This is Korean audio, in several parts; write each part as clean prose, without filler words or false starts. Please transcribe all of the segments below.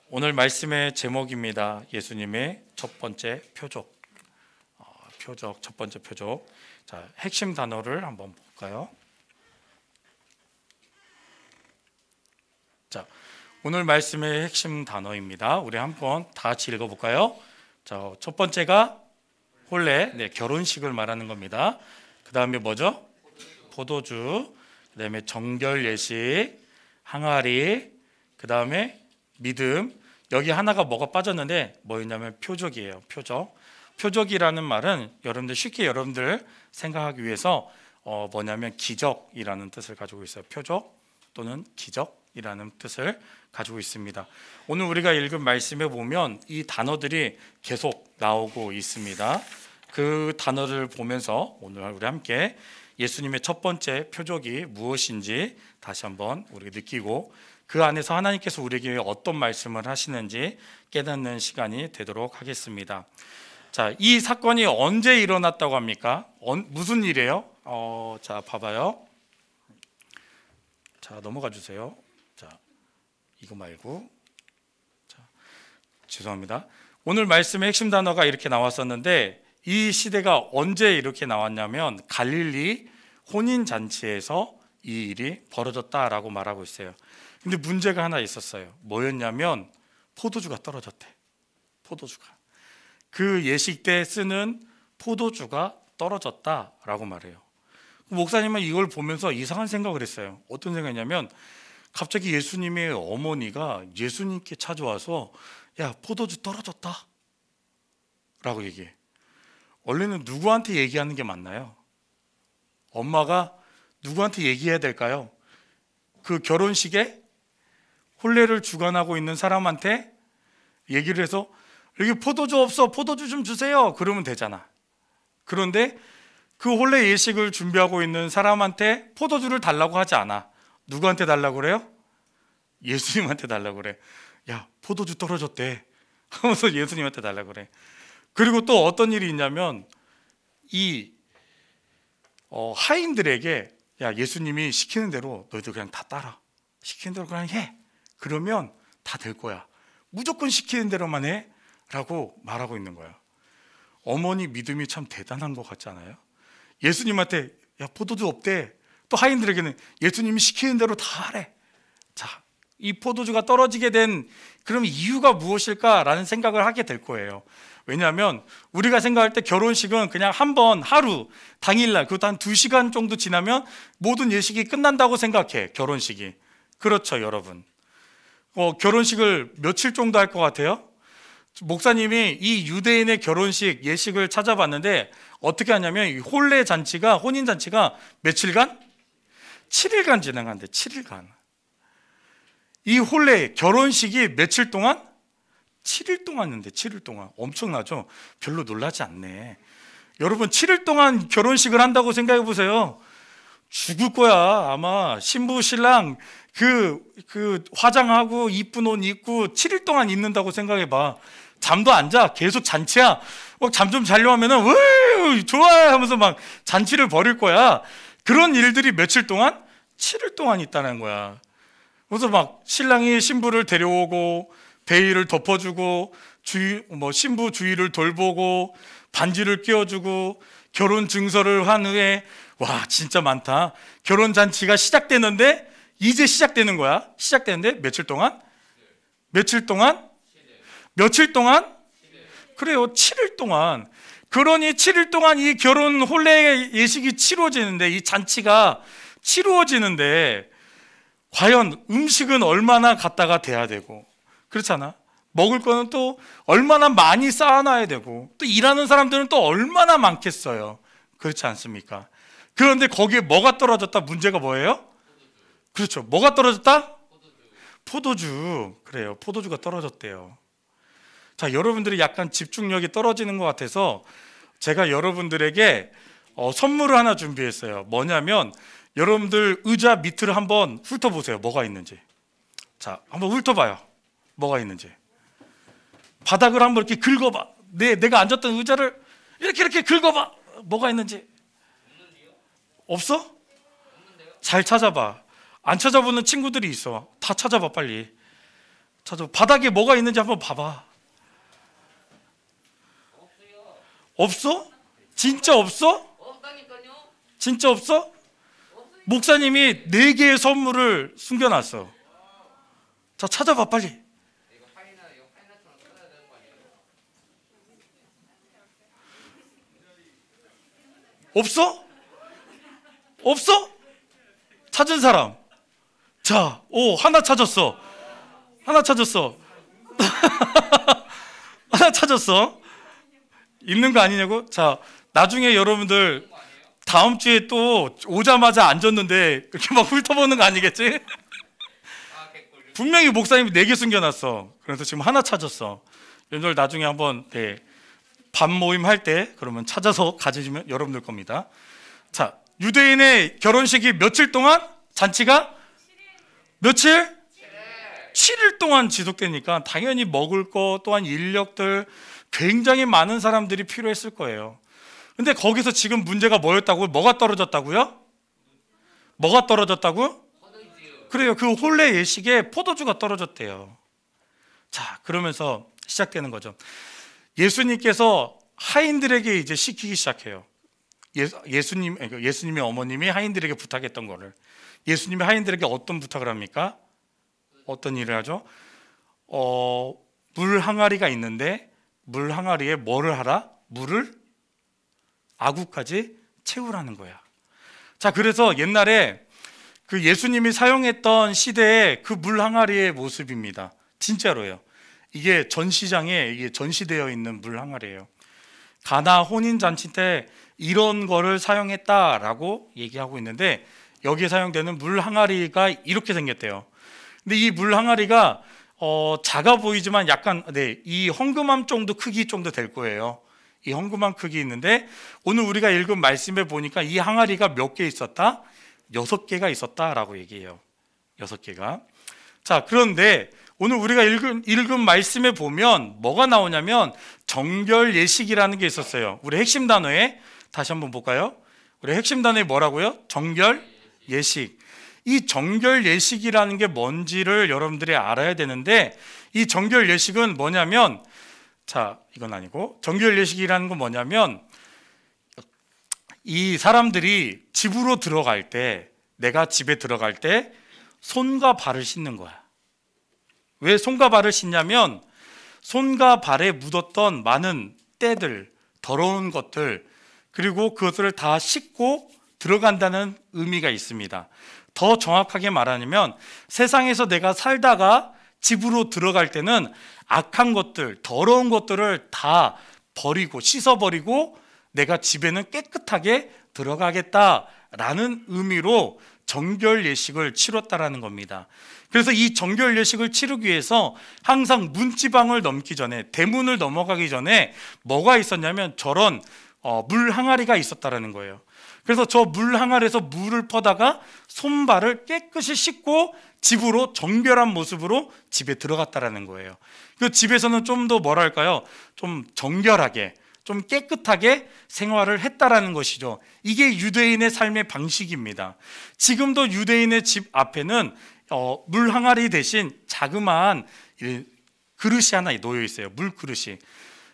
오늘 말씀의 제목입니다. 예수님의 첫 번째 표적. 첫 번째 표적. 자, 핵심 단어를 한번 볼까요? 자, 오늘 말씀의 핵심 단어입니다. 우리 한번 다 같이 읽어볼까요? 자, 첫 번째가 혼례, 결혼식을 말하는 겁니다. 그 다음에 뭐죠? 포도주. 그 다음에 정결 예식, 항아리, 그 다음에 믿음. 여기 하나가 뭐가 빠졌는데 뭐였냐면 표적이에요. 표적. 표적이라는 말은 여러분들 생각하기 위해서 뭐냐면 기적이라는 뜻을 가지고 있어요. 표적 또는 기적이라는 뜻을 가지고 있습니다. 오늘 우리가 읽은 말씀에 보면 이 단어들이 계속 나오고 있습니다. 그 단어를 보면서 오늘 우리 함께 예수님의 첫 번째 표적이 무엇인지 다시 한번 우리가 느끼고 그 안에서 하나님께서 우리에게 어떤 말씀을 하시는지 깨닫는 시간이 되도록 하겠습니다. 자, 이 사건이 언제 일어났다고 합니까? 무슨 일이에요? 자, 봐봐요. 자, 넘어가 주세요. 자, 이거 말고. 자, 죄송합니다. 오늘 말씀의 핵심 단어가 이렇게 나왔었는데 이 시대가 언제 이렇게 나왔냐면 갈릴리 혼인잔치에서 이 일이 벌어졌다라고 말하고 있어요. 근데 문제가 하나 있었어요. 뭐였냐면 포도주가 떨어졌대. 포도주가. 그 예식 때 쓰는 포도주가 떨어졌다라고 말해요. 목사님은 이걸 보면서 이상한 생각을 했어요. 어떤 생각이냐면 갑자기 예수님의 어머니가 예수님께 찾아와서 야, 포도주 떨어졌다 라고 얘기해. 원래는 누구한테 얘기하는 게 맞나요? 엄마가 누구한테 얘기해야 될까요? 그 결혼식에 혼례를 주관하고 있는 사람한테 얘기를 해서 여기 포도주 없어, 포도주 좀 주세요 그러면 되잖아. 그런데 그 혼례 예식을 준비하고 있는 사람한테 포도주를 달라고 하지 않아. 누구한테 달라고 그래요? 예수님한테 달라고 그래. 야, 포도주 떨어졌대 하면서 예수님한테 달라고 그래. 그리고 또 어떤 일이 있냐면 이 하인들에게 야, 예수님이 시키는 대로 너희들 그냥 다 따라. 시키는 대로 그냥 해. 그러면 다 될 거야. 무조건 시키는 대로만 해 라고 말하고 있는 거야. 어머니 믿음이 참 대단한 것 같지 않아요? 예수님한테 야, 포도주 없대. 또 하인들에게는 예수님이 시키는 대로 다 하래. 자, 이 포도주가 떨어지게 된 그럼 이유가 무엇일까라는 생각을 하게 될 거예요. 왜냐하면 우리가 생각할 때 결혼식은 그냥 한 번 하루 당일날 그것도 한 2시간 정도 지나면 모든 예식이 끝난다고 생각해. 결혼식이. 그렇죠, 여러분. 결혼식을 며칠 정도 할 것 같아요? 목사님이 이 유대인의 결혼식 예식을 찾아봤는데 어떻게 하냐면 이 혼례 잔치가 혼인 잔치가 며칠간? 7일간 진행한대. 7일간. 이 혼례 결혼식이 며칠 동안? 7일 동안 했는데 7일 동안. 엄청나죠? 별로 놀라지 않네. 여러분 7일 동안 결혼식을 한다고 생각해 보세요. 죽을 거야. 아마 신부 신랑 그 화장하고 이쁜 옷 입고 7일 동안 있는다고 생각해 봐. 잠도 안 자. 계속 잔치야. 잠 좀 자려 하면은 으 좋아 하면서 막 잔치를 벌일 거야. 그런 일들이 며칠 동안? 7일 동안 있다는 거야. 그래서 막 신랑이 신부를 데려오고 베일을 덮어주고 신부 주위를 돌보고 반지를 끼워주고 결혼 증서를 한 후에 와 진짜 많다. 결혼 잔치가 시작되는데 이제 시작되는 거야. 시작되는데 며칠 동안? 며칠 동안? 며칠 동안? 그래요. 7일 동안. 그러니 7일 동안 이 결혼 혼례 예식이 치루어지는데 이 잔치가 치루어지는데 과연 음식은 얼마나 갖다가 돼야 되고 그렇잖아. 먹을 거는 또 얼마나 많이 쌓아놔야 되고 또 일하는 사람들은 또 얼마나 많겠어요. 그렇지 않습니까? 그런데 거기에 뭐가 떨어졌다? 문제가 뭐예요? 그렇죠. 뭐가 떨어졌다? 포도주. 그래요. 포도주가 떨어졌대요. 자, 여러분들이 약간 집중력이 떨어지는 것 같아서 제가 여러분들에게 선물을 하나 준비했어요. 뭐냐면 여러분들 의자 밑을 한번 훑어보세요. 뭐가 있는지. 자, 한번 훑어봐요. 뭐가 있는지. 바닥을 한번 이렇게 긁어봐. 내가 앉았던 의자를 이렇게 긁어봐. 뭐가 있는지. 없어? 잘 찾아봐. 안 찾아보는 친구들이 있어. 다 찾아봐 빨리. 찾아. 바닥에 뭐가 있는지 한번 봐봐. 없어? 진짜 없어? 진짜 없어? 목사님이 4개의 선물을 숨겨놨어. 자, 찾아봐 빨리. 없어? 없어? 찾은 사람. 자, 하나 찾았어. 하나 찾았어. 하나 찾았어. 있는 거 아니냐고? 자, 나중에 여러분들 다음 주에 또 오자마자 앉았는데 그렇게 막 훑어보는 거 아니겠지? 분명히 목사님이 4개 숨겨놨어. 그래서 지금 하나 찾았어. 여러분들 나중에 한번 밥 모임 할 때 그러면 찾아서 가지시면 여러분들 겁니다. 자, 유대인의 결혼식이 며칠 동안? 잔치가? 며칠? 7일 동안 지속되니까 당연히 먹을 거 또한 인력들 굉장히 많은 사람들이 필요했을 거예요. 근데 거기서 지금 문제가 뭐였다고요? 뭐가 떨어졌다고요? 뭐가 떨어졌다고? 그래요. 그 혼례 예식에 포도주가 떨어졌대요. 자, 그러면서 시작되는 거죠. 예수님께서 하인들에게 이제 시키기 시작해요. 예수님의 어머님이 하인들에게 부탁했던 거를. 예수님이 하인들에게 어떤 부탁을 합니까? 어떤 일을 하죠? 물 항아리가 있는데 물 항아리에 뭐를 하라? 물을 아구까지 채우라는 거야. 자, 그래서 옛날에 그 예수님이 사용했던 시대의 그 물 항아리의 모습입니다. 진짜로요. 이게 전시장에 이게 전시되어 있는 물 항아리예요. 가나 혼인 잔치 때 이런 거를 사용했다라고 얘기하고 있는데 여기에 사용되는 물 항아리가 이렇게 생겼대요. 근데 이 물 항아리가 작아 보이지만 약간 이 헝금함 정도 크기 정도 될 거예요. 이 헝금함 크기 있는데 오늘 우리가 읽은 말씀에 보니까 이 항아리가 몇 개 있었다? 6개가 있었다라고 얘기해요. 6개가. 자, 그런데 오늘 우리가 읽은 말씀에 보면 뭐가 나오냐면 정결 예식이라는 게 있었어요. 우리 핵심 단어에 다시 한번 볼까요? 우리 핵심 단어에 뭐라고요? 정결 예식. 이 정결 예식이라는 게 뭔지를 여러분들이 알아야 되는데 이 정결 예식은 뭐냐면 자, 이건 아니고 정결 예식이라는 건 뭐냐면 이 사람들이 집으로 들어갈 때 내가 집에 들어갈 때 손과 발을 씻는 거야. 왜 손과 발을 씻냐면 손과 발에 묻었던 많은 때들, 더러운 것들 그리고 그것을 다 씻고 들어간다는 의미가 있습니다. 더 정확하게 말하면 세상에서 내가 살다가 집으로 들어갈 때는 악한 것들, 더러운 것들을 다 버리고 씻어버리고 내가 집에는 깨끗하게 들어가겠다라는 의미로 정결 예식을 치렀다라는 겁니다. 그래서 이 정결 예식을 치르기 위해서 항상 문지방을 넘기 전에 대문을 넘어가기 전에 뭐가 있었냐면 저런 물 항아리가 있었다라는 거예요. 그래서 저 물 항아리에서 물을 퍼다가 손발을 깨끗이 씻고 집으로 정결한 모습으로 집에 들어갔다라는 거예요. 그 집에서는 좀 더 뭐랄까요? 좀 정결하게, 좀 깨끗하게 생활을 했다라는 것이죠. 이게 유대인의 삶의 방식입니다. 지금도 유대인의 집 앞에는 물 항아리 대신 자그마한 그릇이 하나 놓여 있어요. 물 그릇이.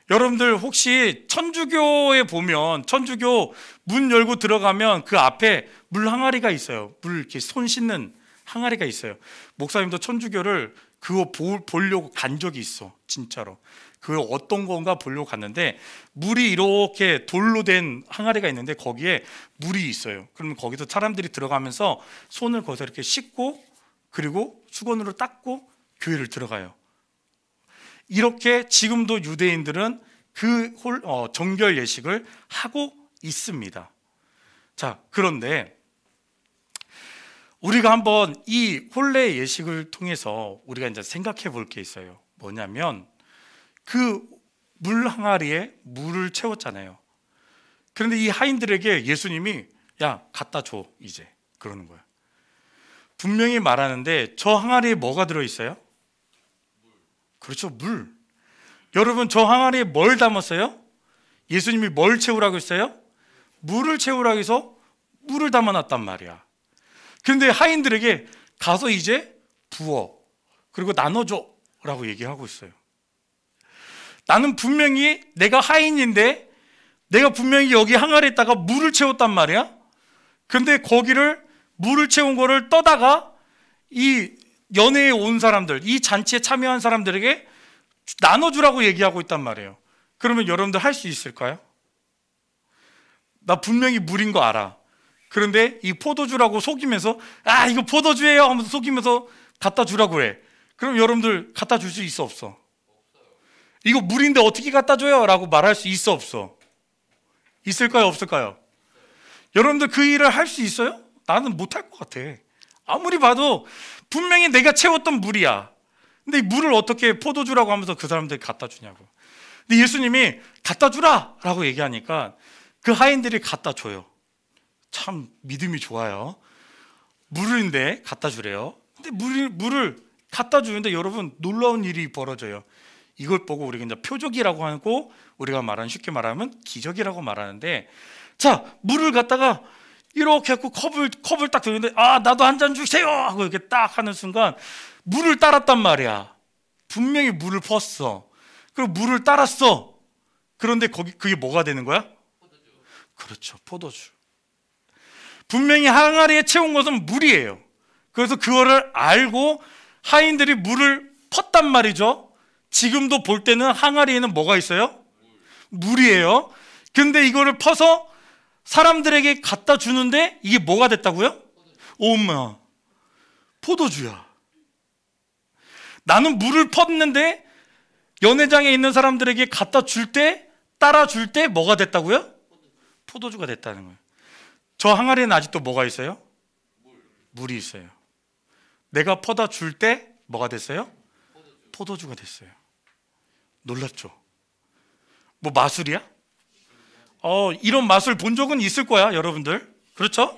여러분들 혹시 천주교에 보면 천주교 문 열고 들어가면 그 앞에 물 항아리가 있어요. 물 이렇게 손 씻는 항아리가 있어요. 목사님도 천주교를 그거 보려고 간 적이 있어. 진짜로. 그 어떤 건가 보려고 갔는데 물이 이렇게 돌로 된 항아리가 있는데 거기에 물이 있어요. 그러면 거기서 사람들이 들어가면서 손을 거기서 이렇게 씻고 그리고 수건으로 닦고 교회를 들어가요. 이렇게 지금도 유대인들은 그 정결 예식을 하고 있습니다. 자, 그런데 우리가 한번 이 혼례 예식을 통해서 우리가 이제 생각해 볼 게 있어요. 뭐냐면 그 물 항아리에 물을 채웠잖아요. 그런데 이 하인들에게 예수님이 야, 갖다 줘 이제 그러는 거야. 분명히 말하는데 저 항아리에 뭐가 들어있어요? 그렇죠, 물. 여러분 저 항아리에 뭘 담았어요? 예수님이 뭘 채우라고 했어요? 물을 채우라고 해서 물을 담아놨단 말이야. 그런데 하인들에게 가서 이제 부어 그리고 나눠줘 라고 얘기하고 있어요. 나는 분명히 내가 하인인데 내가 분명히 여기 항아리에다가 물을 채웠단 말이야. 근데 거기를 물을 채운 거를 떠다가 이 연회에 온 사람들, 이 잔치에 참여한 사람들에게 나눠주라고 얘기하고 있단 말이에요. 그러면 여러분들 할 수 있을까요? 나 분명히 물인 거 알아. 그런데 이 포도주라고 속이면서 아 이거 포도주예요 하면서 속이면서 갖다 주라고 해. 그럼 여러분들 갖다 줄 수 있어 없어? 이거 물인데 어떻게 갖다 줘요? 라고 말할 수 있어 없어? 있을까요 없을까요? 여러분들 그 일을 할 수 있어요? 나는 못할 것 같아. 아무리 봐도 분명히 내가 채웠던 물이야. 근데 이 물을 어떻게 포도주라고 하면서 그 사람들이 갖다 주냐고. 근데 예수님이 갖다 주라 라고 얘기하니까 그 하인들이 갖다 줘요. 참 믿음이 좋아요. 물인데 갖다 주래요. 근데 물을 갖다 주는데 여러분 놀라운 일이 벌어져요. 이걸 보고 우리가 이제 표적이라고 하고 우리가 말하는 쉽게 말하면 기적이라고 말하는데, 자 물을 갖다가 이렇게 해갖고 컵을 딱 들는데 아 나도 한 잔 주세요 하고 이렇게 딱 하는 순간 물을 따랐단 말이야. 분명히 물을 퍼었어. 그리고 물을 따랐어. 그런데 그게 뭐가 되는 거야? 포도주. 그렇죠, 포도주. 분명히 항아리에 채운 것은 물이에요. 그래서 그거를 알고 하인들이 물을 펐단 말이죠. 지금도 볼 때는 항아리에는 뭐가 있어요? 물이에요. 근데 이거를 퍼서 사람들에게 갖다 주는데 이게 뭐가 됐다고요? 엄마, 포도주야. 나는 물을 펐는데 연회장에 있는 사람들에게 갖다 줄 때, 따라 줄 때 뭐가 됐다고요? 포도주가 됐다는 거예요. 저 항아리에는 아직도 뭐가 있어요? 물이 있어요. 내가 퍼다 줄 때 뭐가 됐어요? 포도주가 됐어요. 놀랍죠? 뭐 마술이야? 이런 마술 본 적은 있을 거야 여러분들. 그렇죠?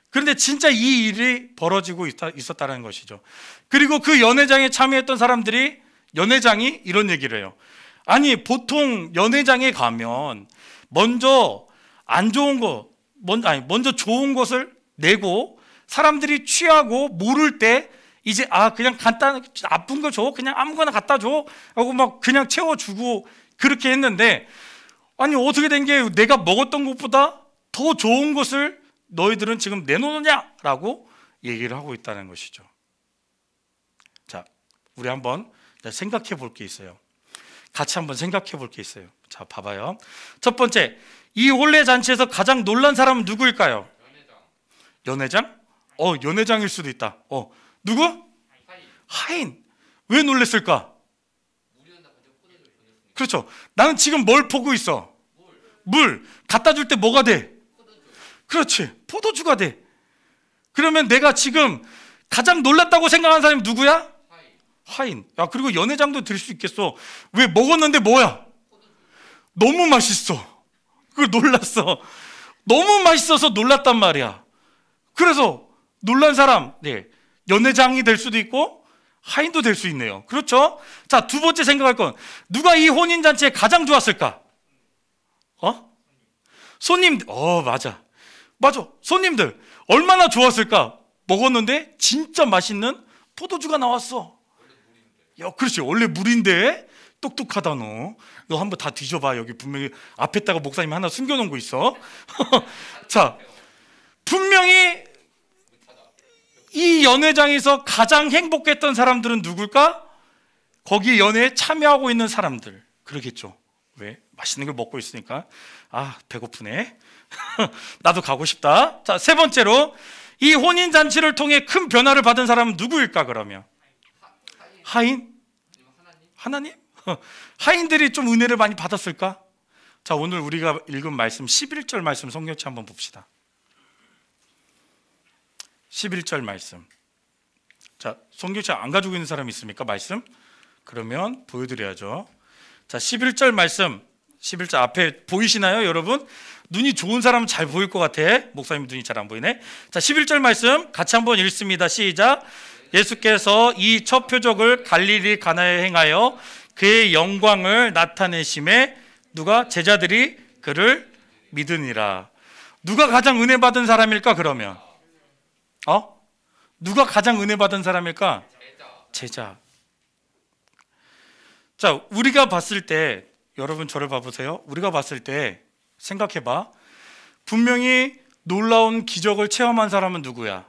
그런데 진짜 이 일이 벌어지고 있었다는 것이죠. 그리고 그 연회장에 참여했던 사람들이, 연회장이 이런 얘기를 해요. 아니 보통 연회장에 가면 먼저 안 좋은 거, 먼저 좋은 것을 내고 사람들이 취하고 모를 때 이제 그냥 간단 나쁜 거 줘, 그냥 아무거나 갖다 줘 하고 막 그냥 채워주고 그렇게 했는데, 아니 어떻게 된 게 내가 먹었던 것보다 더 좋은 것을 너희들은 지금 내놓느냐라고 얘기를 하고 있다는 것이죠. 자, 우리 한번 생각해 볼 게 있어요. 같이 한번 생각해 볼 게 있어요. 자, 봐봐요. 첫 번째, 이 혼례 잔치에서 가장 놀란 사람은 누구일까요? 연회장? 연회장일 수도 있다. 누구? 하인. 왜 놀랬을까? 그렇죠. 나는 지금 뭘 보고 있어? 물. 갖다 줄 때 뭐가 돼? 그렇지. 포도주가 돼. 그러면 내가 지금 가장 놀랐다고 생각하는 사람이 누구야? 하인. 야, 그리고 연회장도 될 수 있겠어. 왜 먹었는데 뭐야? 너무 맛있어. 그 놀랐어. 너무 맛있어서 놀랐단 말이야. 그래서 놀란 사람, 연회장이 될 수도 있고 하인도 될 수 있네요. 그렇죠? 자, 두 번째 생각할 건 누가 이 혼인잔치에 가장 좋았을까? 손님들. 맞아. 손님들 얼마나 좋았을까? 먹었는데 진짜 맛있는 포도주가 나왔어. 야, 그렇지. 원래 물인데. 똑똑하다 너. 너 한번 다 뒤져봐. 여기 분명히 앞에다가 목사님 하나 숨겨놓은 거 있어. 자, 분명히 이 연회장에서 가장 행복했던 사람들은 누굴까? 거기 연회에 참여하고 있는 사람들. 그러겠죠. 왜? 맛있는 걸 먹고 있으니까. 배고프네. 나도 가고 싶다. 자, 세 번째로 이 혼인잔치를 통해 큰 변화를 받은 사람은 누구일까 그러면? 하인? 하나님? 하인들이 좀 은혜를 많이 받았을까? 자, 오늘 우리가 읽은 말씀 11절 말씀 성경책 한번 봅시다. 11절 말씀. 자, 성경책 안 가지고 있는 사람 있습니까? 말씀? 그러면 보여드려야죠. 자, 11절 말씀. 11절 앞에 보이시나요 여러분? 눈이 좋은 사람은 잘 보일 것 같아. 목사님 눈이 잘 안 보이네. 자, 11절 말씀 같이 한번 읽습니다. 시작. 예수께서 이 첫 표적을 갈릴리 가나에 행하여 그의 영광을 나타내심에 누가? 제자들이 그를 믿으니라. 누가 가장 은혜 받은 사람일까 그러면? 누가 가장 은혜 받은 사람일까? 제자. 자, 우리가 봤을 때, 여러분 저를 봐보세요. 우리가 봤을 때 생각해봐. 분명히 놀라운 기적을 체험한 사람은 누구야?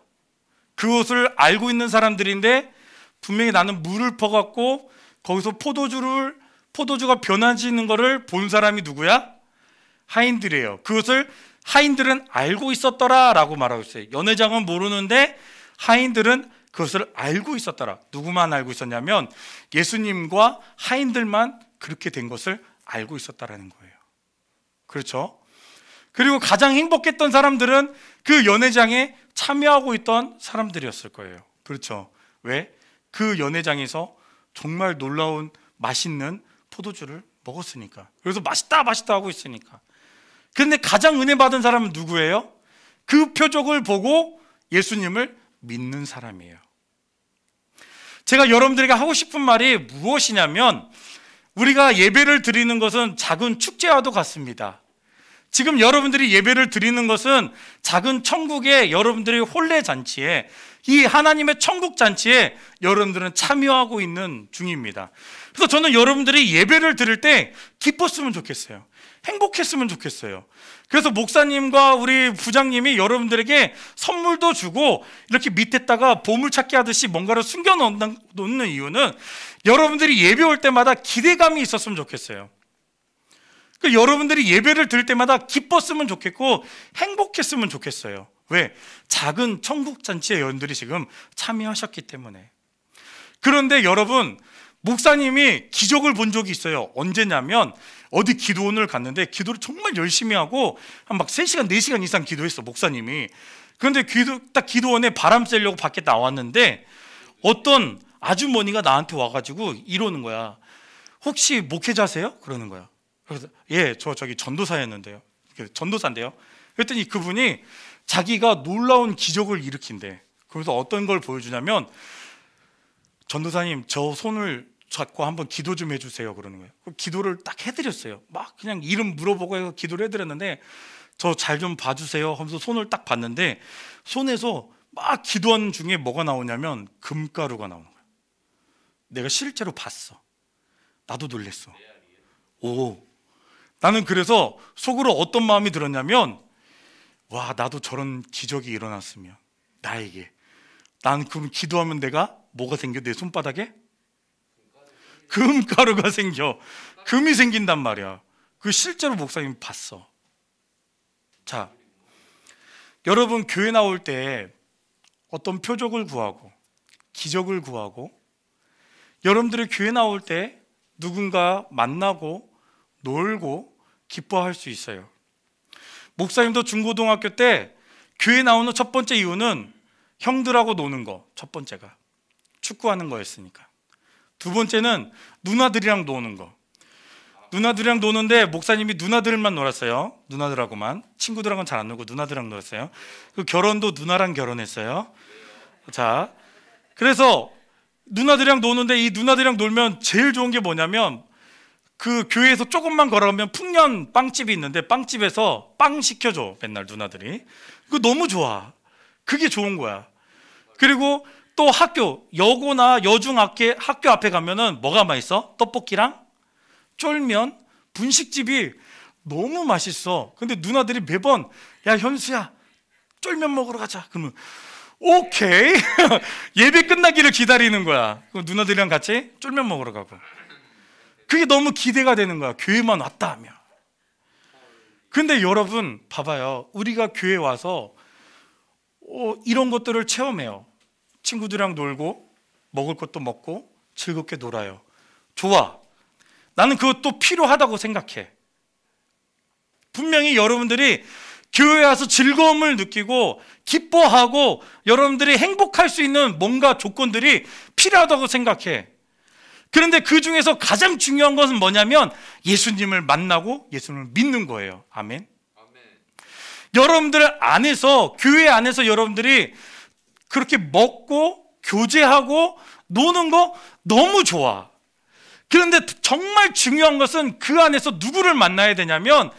그것을 알고 있는 사람들인데 분명히 나는 물을 퍼갖고 거기서 포도주가 변화지는 것을 본 사람이 누구야? 하인들이에요. 그것을 하인들은 알고 있었더라 라고 말하고 있어요. 연회장은 모르는데 하인들은 그것을 알고 있었더라. 누구만 알고 있었냐면 예수님과 하인들만 그렇게 된 것을 알고 있었다라는 거예요. 그렇죠? 그리고 가장 행복했던 사람들은 그 연회장에 참여하고 있던 사람들이었을 거예요. 그렇죠? 왜? 그 연회장에서 정말 놀라운 맛있는 포도주를 먹었으니까. 그래서 맛있다 맛있다 하고 있으니까. 그런데 가장 은혜 받은 사람은 누구예요? 그 표적을 보고 예수님을 믿는 사람이에요. 제가 여러분들에게 하고 싶은 말이 무엇이냐면, 우리가 예배를 드리는 것은 작은 축제와도 같습니다. 지금 여러분들이 예배를 드리는 것은 작은 천국의 여러분들의 혼례 잔치에, 이 하나님의 천국 잔치에 여러분들은 참여하고 있는 중입니다. 그래서 저는 여러분들이 예배를 드릴 때 기뻤으면 좋겠어요. 행복했으면 좋겠어요. 그래서 목사님과 우리 부장님이 여러분들에게 선물도 주고 이렇게 밑에다가 보물찾기 하듯이 뭔가를 숨겨놓는 이유는 여러분들이 예배 올 때마다 기대감이 있었으면 좋겠어요. 여러분들이 예배를 드릴 때마다 기뻤으면 좋겠고 행복했으면 좋겠어요. 왜? 작은 천국잔치에 여러분들이 지금 참여하셨기 때문에. 그런데 여러분, 목사님이 기적을 본 적이 있어요. 언제냐면 어디 기도원을 갔는데 기도를 정말 열심히 하고 한 막 3시간 4시간 이상 기도했어, 목사님이. 그런데 딱 기도원에 바람 쐬려고 밖에 나왔는데 어떤 아주머니가 나한테 와가지고 이러는 거야. 혹시 목회자세요? 그러는 거야. 그래서 예, 저기 전도사였는데요. 전도사인데요. 그랬더니 그분이 자기가 놀라운 기적을 일으킨대. 그래서 어떤 걸 보여주냐면, 전도사님 저 손을 잡고 한번 기도 좀 해주세요 그러는 거예요. 기도를 딱 해드렸어요. 막 그냥 이름 물어보고 해서 기도를 해드렸는데, 저 잘 좀 봐주세요 하면서 손을 딱 봤는데 손에서 막 기도하는 중에 뭐가 나오냐면 금가루가 나오는 거예요. 내가 실제로 봤어. 나도 놀랬어. 오, 나는 그래서 속으로 어떤 마음이 들었냐면, 와, 나도 저런 기적이 일어났으면 나에게, 난 그럼 기도하면 내가 뭐가 생겨? 내 손바닥에? 금가루가 생겨. 금이 생긴단 말이야. 그 실제로 목사님 봤어. 자, 여러분 교회 나올 때 어떤 표적을 구하고 기적을 구하고, 여러분들이 교회 나올 때 누군가 만나고 놀고 기뻐할 수 있어요. 목사님도 중고등학교 때 교회 나오는 첫 번째 이유는 형들하고 노는 거, 첫 번째가 축구하는 거였으니까. 두 번째는 누나들이랑 노는 거. 누나들이랑 노는데 목사님이 누나들만 놀았어요. 누나들하고만. 친구들하고는 잘 안 놀고 누나들이랑 놀았어요. 그 결혼도 누나랑 결혼했어요. 자, 그래서 누나들이랑 노는데, 이 누나들이랑 놀면 제일 좋은 게 뭐냐면, 그 교회에서 조금만 걸어가면 풍년 빵집이 있는데 빵집에서 빵 시켜줘, 맨날 누나들이. 그거 너무 좋아. 그게 좋은 거야. 그리고 또 학교, 여고나 학교 앞에 가면은 뭐가 맛있어? 떡볶이랑 쫄면, 분식집이 너무 맛있어. 근데 누나들이 매번, 야 현수야 쫄면 먹으러 가자. 그러면 오케이. 예배 끝나기를 기다리는 거야. 누나들이랑 같이 쫄면 먹으러 가고. 그게 너무 기대가 되는 거야, 교회만 왔다 하면. 근데 여러분 봐봐요. 우리가 교회 와서 이런 것들을 체험해요. 친구들이랑 놀고 먹을 것도 먹고 즐겁게 놀아요. 좋아. 나는 그것도 필요하다고 생각해. 분명히 여러분들이 교회 와서 즐거움을 느끼고 기뻐하고 여러분들이 행복할 수 있는 뭔가 조건들이 필요하다고 생각해. 그런데 그 중에서 가장 중요한 것은 뭐냐면 예수님을 만나고 예수님을 믿는 거예요. 아멘. 여러분들 안에서, 교회 안에서 여러분들이 그렇게 먹고 교제하고 노는 거 너무 좋아. 그런데 정말 중요한 것은 그 안에서 누구를 만나야 되냐면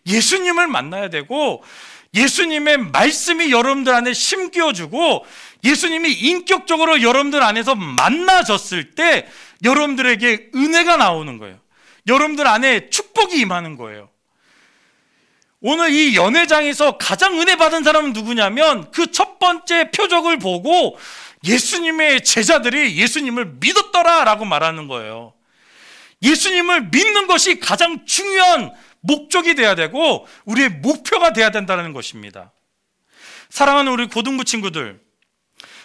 예수님을 만나야 되고, 예수님의 말씀이 여러분들 안에 심겨주고 예수님이 인격적으로 여러분들 안에서 만나졌을 때 여러분들에게 은혜가 나오는 거예요. 여러분들 안에 축복이 임하는 거예요. 오늘 이 연회장에서 가장 은혜 받은 사람은 누구냐면 그 첫 번째 표적을 보고 예수님의 제자들이 예수님을 믿었더라 라고 말하는 거예요. 예수님을 믿는 것이 가장 중요한 목적이 돼야 되고 우리의 목표가 돼야 된다는 것입니다. 사랑하는 우리 고등부 친구들,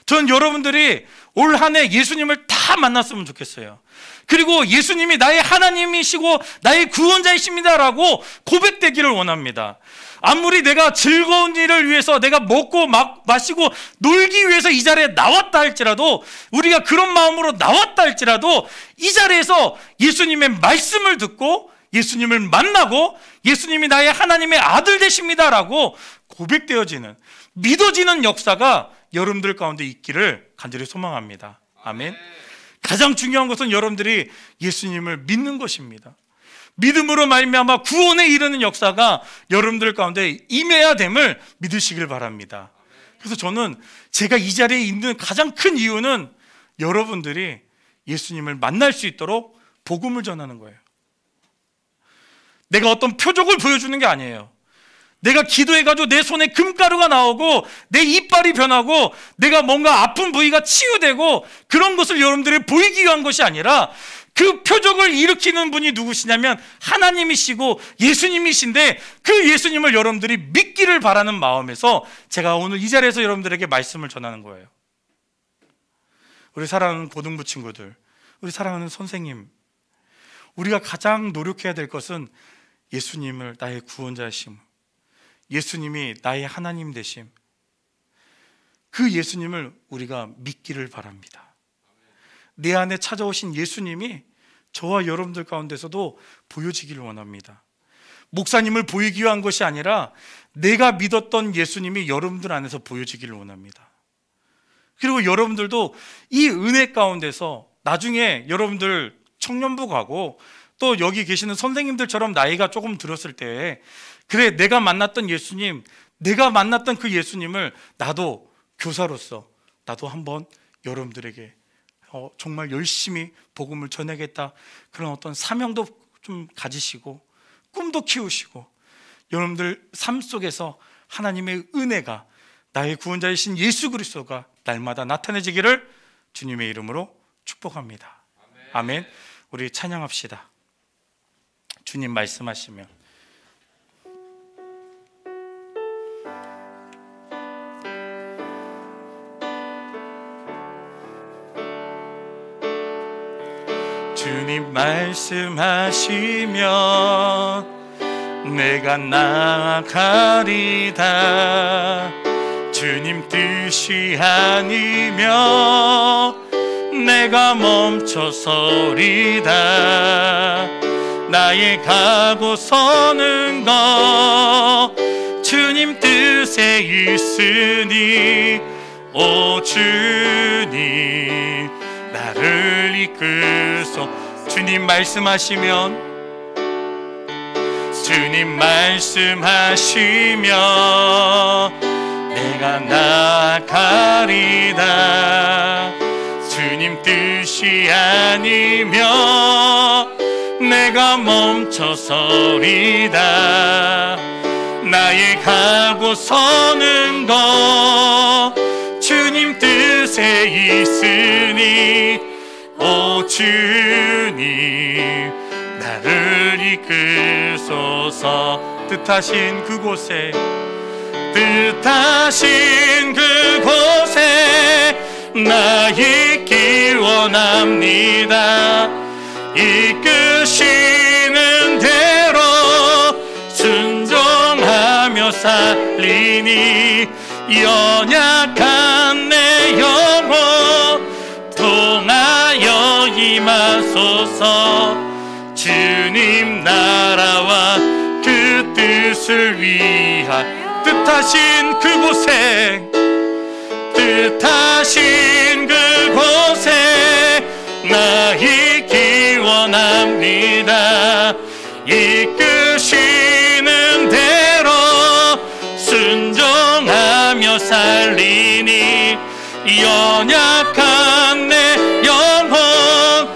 전 여러분들이 올 한 해 예수님을 다 만났으면 좋겠어요. 그리고 예수님이 나의 하나님이시고 나의 구원자이십니다라고 고백되기를 원합니다. 아무리 내가 즐거운 일을 위해서 내가 먹고 마시고 놀기 위해서 이 자리에 나왔다 할지라도, 우리가 그런 마음으로 나왔다 할지라도 이 자리에서 예수님의 말씀을 듣고 예수님을 만나고 예수님이 나의 하나님의 아들 되십니다라고 고백되어지는, 믿어지는 역사가 여러분들 가운데 있기를 간절히 소망합니다. 아멘. 가장 중요한 것은 여러분들이 예수님을 믿는 것입니다. 믿음으로 말미암아 구원에 이르는 역사가 여러분들 가운데 임해야 됨을 믿으시길 바랍니다. 그래서 저는 제가 이 자리에 있는 가장 큰 이유는 여러분들이 예수님을 만날 수 있도록 복음을 전하는 거예요. 내가 어떤 표적을 보여주는 게 아니에요. 내가 기도해가지고 내 손에 금가루가 나오고 내 이빨이 변하고 내가 뭔가 아픈 부위가 치유되고 그런 것을 여러분들이 보이기 위한 것이 아니라, 그 표적을 일으키는 분이 누구시냐면 하나님이시고 예수님이신데, 그 예수님을 여러분들이 믿기를 바라는 마음에서 제가 오늘 이 자리에서 여러분들에게 말씀을 전하는 거예요. 우리 사랑하는 고등부 친구들, 우리 사랑하는 선생님, 우리가 가장 노력해야 될 것은 예수님을 나의 구원자이심, 예수님이 나의 하나님 되심, 그 예수님을 우리가 믿기를 바랍니다. 내 안에 찾아오신 예수님이 저와 여러분들 가운데서도 보여지기를 원합니다. 목사님을 보이기 위한 것이 아니라 내가 믿었던 예수님이 여러분들 안에서 보여지기를 원합니다. 그리고 여러분들도 이 은혜 가운데서 나중에 여러분들 청년부 가고 또 여기 계시는 선생님들처럼 나이가 조금 들었을 때, 그래, 내가 만났던 예수님, 내가 만났던 그 예수님을 나도 교사로서 나도 한번 여러분들에게 정말 열심히 복음을 전하겠다, 그런 어떤 사명도 좀 가지시고 꿈도 키우시고 여러분들 삶 속에서 하나님의 은혜가, 나의 구원자이신 예수 그리스도가 날마다 나타내지기를 주님의 이름으로 축복합니다. 아멘. 우리 찬양합시다. 주님 말씀하시면 주님 말씀하시면 내가 나아가리다. 주님 뜻이 아니면 내가 멈춰서리다. 나의 가고 서는 것 주님 뜻에 있으니, 오 주님 나를 이끌소. 주님 말씀하시면, 주님 말씀하시면 내가 나아가리다. 주님 뜻이 아니면 내가 멈춰서리다. 나의 가고 서는 것 주님 뜻에 있으니, 오 주님 나를 이끌소서. 뜻하신 그곳에, 뜻하신 그곳에 나 있기 원합니다. 이끄시는 대로 순종하며 살리니, 연약한 내 영혼 통하여 임하소서. 주님 나라와 그 뜻을 위하여, 뜻하신 그곳에, 뜻하신 그곳에 나 있기 원합니다. 이끄시는 대로 순종하며 살리니, 연약한 내 영혼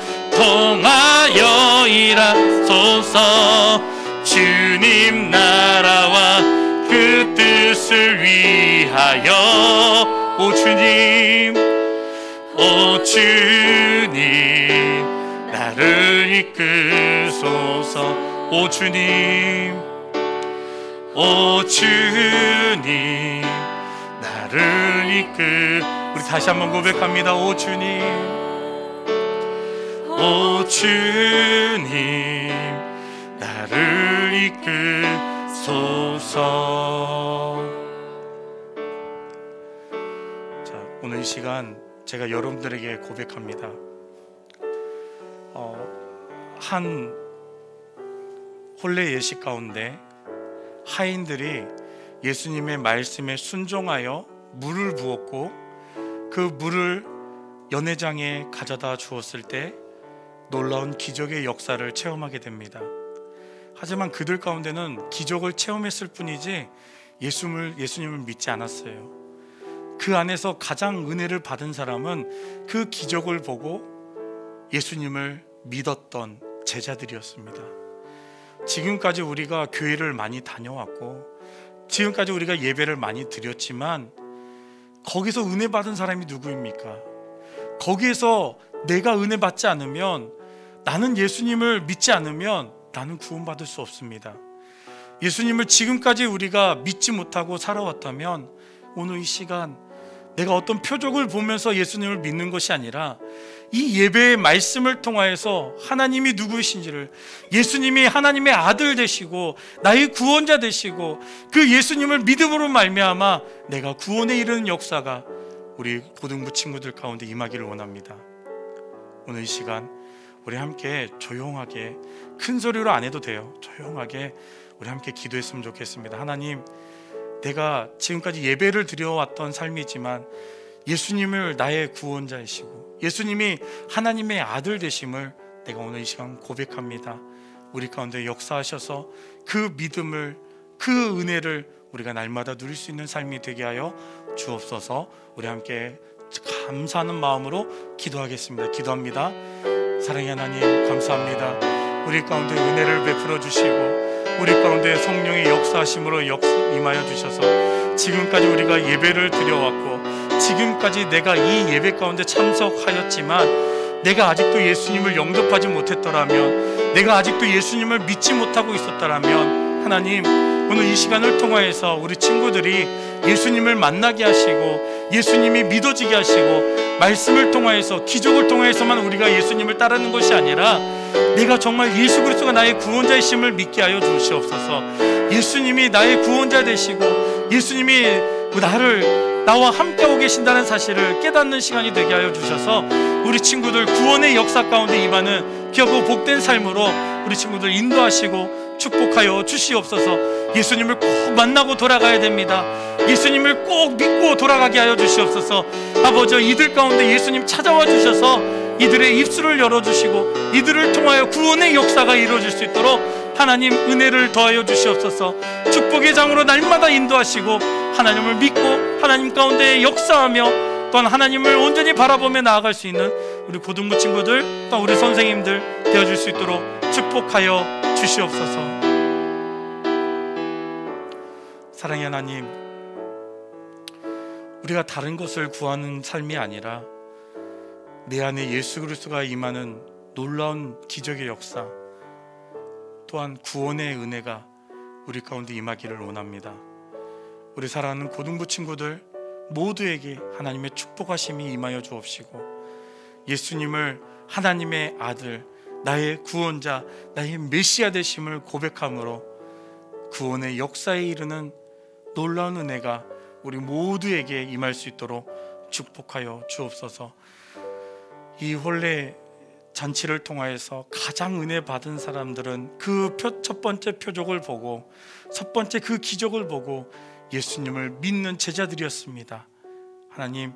일하소서. 주님 나라와 그 뜻을 위하여 오 주님, 오 주님 나를 이끄소서. 오 주님, 오 주님 나를 우리 다시 한번 고백합니다. 오 주님, 오 주님 나를 이끄소서. 자, 오늘 이 시간 제가 여러분들에게 고백합니다. 한 혼례 예식 가운데 하인들이 예수님의 말씀에 순종하여 물을 부었고 그 물을 연회장에 가져다 주었을 때 놀라운 기적의 역사를 체험하게 됩니다. 하지만 그들 가운데는 기적을 체험했을 뿐이지 예수님을 믿지 않았어요. 그 안에서 가장 은혜를 받은 사람은 그 기적을 보고 예수님을 믿었던 제자들이었습니다. 지금까지 우리가 교회를 많이 다녀왔고 지금까지 우리가 예배를 많이 드렸지만 거기서 은혜 받은 사람이 누구입니까? 거기에서 내가 은혜 받지 않으면, 나는 예수님을 믿지 않으면 나는 구원받을 수 없습니다. 예수님을 지금까지 우리가 믿지 못하고 살아왔다면 오늘 이 시간 내가 어떤 표적을 보면서 예수님을 믿는 것이 아니라 이 예배의 말씀을 통하여서 하나님이 누구이신지를, 예수님이 하나님의 아들 되시고 나의 구원자 되시고 그 예수님을 믿음으로 말미암아 내가 구원에 이르는 역사가 우리 고등부 친구들 가운데 임하기를 원합니다. 오늘 이 시간 우리 함께 조용하게, 큰 소리로 안 해도 돼요. 조용하게 우리 함께 기도했으면 좋겠습니다. 하나님, 내가 지금까지 예배를 드려왔던 삶이지만 예수님을 나의 구원자이시고 예수님이 하나님의 아들 되심을 내가 오늘 이 시간 고백합니다. 우리 가운데 역사하셔서 그 믿음을, 그 은혜를 우리가 날마다 누릴 수 있는 삶이 되게 하여 주옵소서. 우리 함께 감사하는 마음으로 기도하겠습니다. 기도합니다. 사랑의 하나님, 감사합니다. 우리 가운데 은혜를 베풀어 주시고 우리 가운데 성령의 역사하심으로 임하여 주셔서 지금까지 우리가 예배를 드려왔고 지금까지 내가 이 예배 가운데 참석하였지만 내가 아직도 예수님을 영접하지 못했더라면, 내가 아직도 예수님을 믿지 못하고 있었더라면, 하나님, 오늘 이 시간을 통하여서 우리 친구들이 예수님을 만나게 하시고 예수님이 믿어지게 하시고 말씀을 통하여서, 기적을 통하여서만 우리가 예수님을 따르는 것이 아니라 내가 정말 예수 그리스도가 나의 구원자이심을 믿게 하여 주시옵소서. 예수님이 나의 구원자 되시고 예수님이 나와 함께하고 계신다는 사실을 깨닫는 시간이 되게 하여 주셔서 우리 친구들 구원의 역사 가운데 임하는 귀하고 복된 삶으로 우리 친구들 인도하시고 축복하여 주시옵소서. 예수님을 꼭 만나고 돌아가야 됩니다. 예수님을 꼭 믿고 돌아가게 하여 주시옵소서. 아버지, 이들 가운데 예수님 찾아와 주셔서 이들의 입술을 열어주시고 이들을 통하여 구원의 역사가 이루어질 수 있도록 하나님 은혜를 더하여 주시옵소서. 축복의 장으로 날마다 인도하시고 하나님을 믿고 하나님 가운데 역사하며 또한 하나님을 온전히 바라보며 나아갈 수 있는 우리 고등부 친구들, 또 우리 선생님들 되어줄 수 있도록 축복하여 주시옵소서. 사랑의 하나님, 우리가 다른 것을 구하는 삶이 아니라 내 안에 예수 그리스도가 임하는 놀라운 기적의 역사, 또한 구원의 은혜가 우리 가운데 임하기를 원합니다. 우리 사랑하는 고등부 친구들 모두에게 하나님의 축복하심이 임하여 주옵시고 예수님을 하나님의 아들, 나의 구원자, 나의 메시아 되심을 고백함으로 구원의 역사에 이르는 놀라운 은혜가 우리 모두에게 임할 수 있도록 축복하여 주옵소서. 이 혼례 잔치를 통하여서 가장 은혜 받은 사람들은 그 첫 번째 표적을 보고, 첫 번째 그 기적을 보고 예수님을 믿는 제자들이었습니다. 하나님,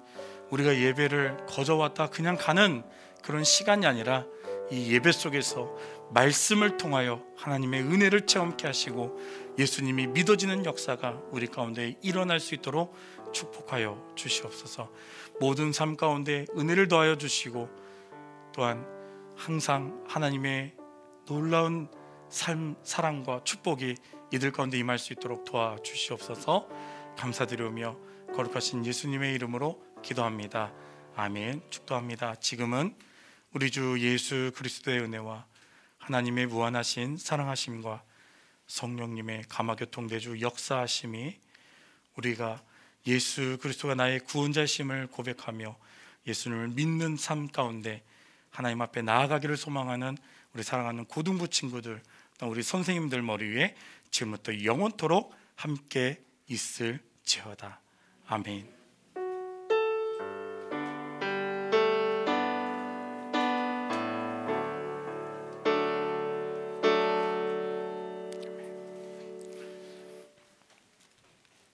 우리가 예배를 거저 왔다 그냥 가는 그런 시간이 아니라 이 예배 속에서 말씀을 통하여 하나님의 은혜를 체험케 하시고 예수님이 믿어지는 역사가 우리 가운데 일어날 수 있도록 축복하여 주시옵소서. 모든 삶 가운데 은혜를 더하여 주시고 또한 항상 하나님의 놀라운 삶, 사랑과 축복이 이들 가운데 임할 수 있도록 도와주시옵소서. 감사드리며 거룩하신 예수님의 이름으로 기도합니다. 아멘. 축도합니다. 지금은 우리 주 예수 그리스도의 은혜와 하나님의 무한하신 사랑하심과 성령님의 감화교통대주 역사하심이 우리가 예수 그리스도가 나의 구원자심을 고백하며 예수님을 믿는 삶 가운데 하나님 앞에 나아가기를 소망하는 우리 사랑하는 고등부 친구들, 우리 선생님들 머리 위에 지금부터 영원토록 함께 있을지어다. 아멘.